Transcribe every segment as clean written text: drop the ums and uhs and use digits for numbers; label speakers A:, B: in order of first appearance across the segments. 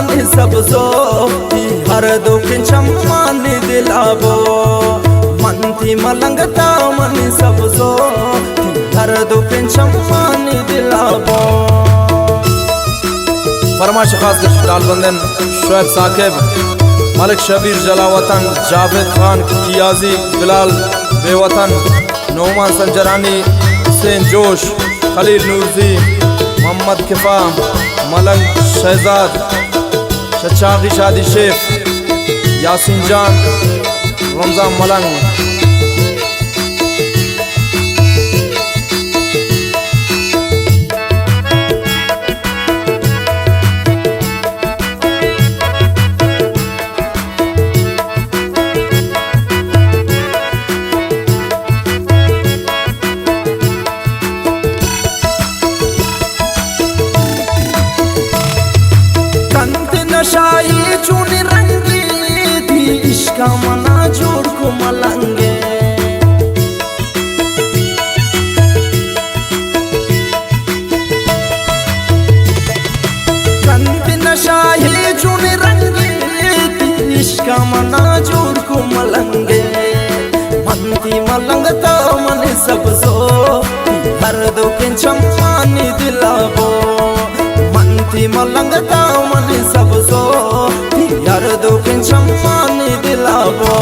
A: मन सबसो हर दुख चम्मान दिलाबो मंथी मलंगता मन सबसो हर दुख चम्मान दिलाबो।
B: फरमाइश खास डालबंदन शुएब साकिब, मलिक शबीर जलावतन, जावेद खान कियाजी, बिलाल बेवतन, नोमान संजरानी, हुसैन जोश, खलील नूरजी, मोहम्मद किफा, मलंग शहजाद, शचागी शादी शेख, यासीन जान, रमजान मलंग।
A: नशाई चूनी रंगी थी इश्का मना जोड़ को मलंगे कंती नशाई चूनी रंगी थी इश्का मना जोड़ को मलंगे मंती मलंगता मन सबसो हर दुख चम्मानी दिलाबो मंती मलंगता मन सबसो यार दुख चम्मानी दिलाबो।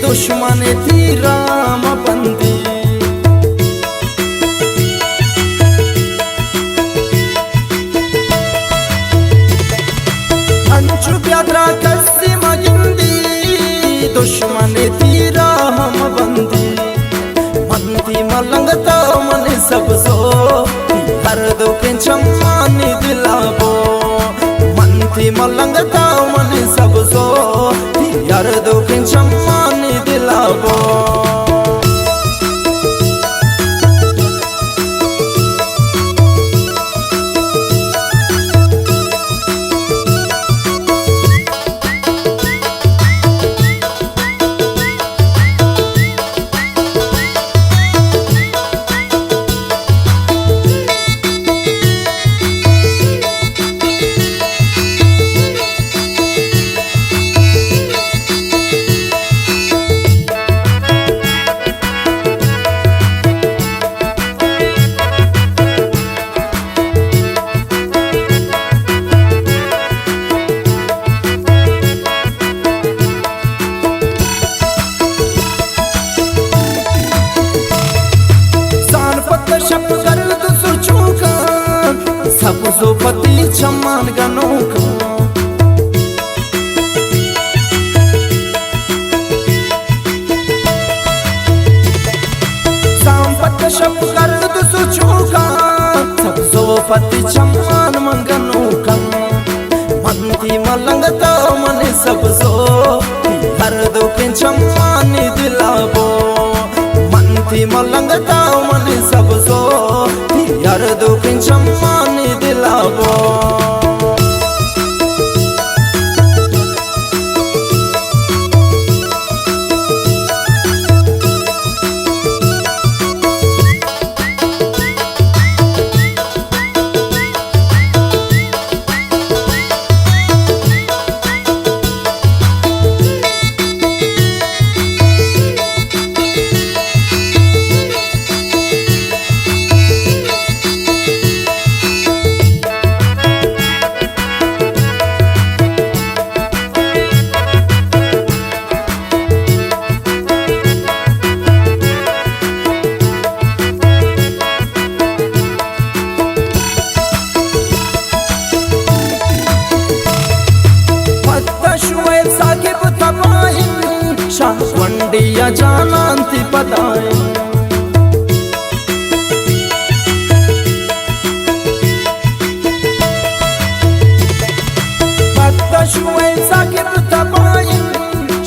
A: दुश्मन थी राम बंदी अंचु प्याद्रा कस्सी मगिंदी दुश्मन थी राम बंदी मंदी मलंगता मन सबसो हर दुख चम्मानी दिलाबो मंदी मलंगता मन सबसो यार दुख चम्मानी दिलाबो। शप कर तो सोचूंगा सब जो पति चम्मान गनूंगा संपत शप कर तो सोचूंगा सब जो पति चम्मान मंगनूंगा मंती मलंगता मन सब जो हर दुख चम्मानी दिलाबो मंती मलंगता मन सबसो यार दुख चम्मानी दिलाबो। जानांती पदाए पत्ता शुए साकिर तबाए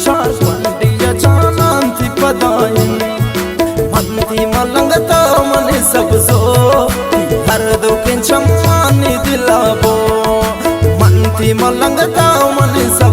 A: शास मंडिया जानांती पदाए मनती मलंगता मन सब सो हर दुख चम्मानी दिलाबो मनती मलंगता मन सब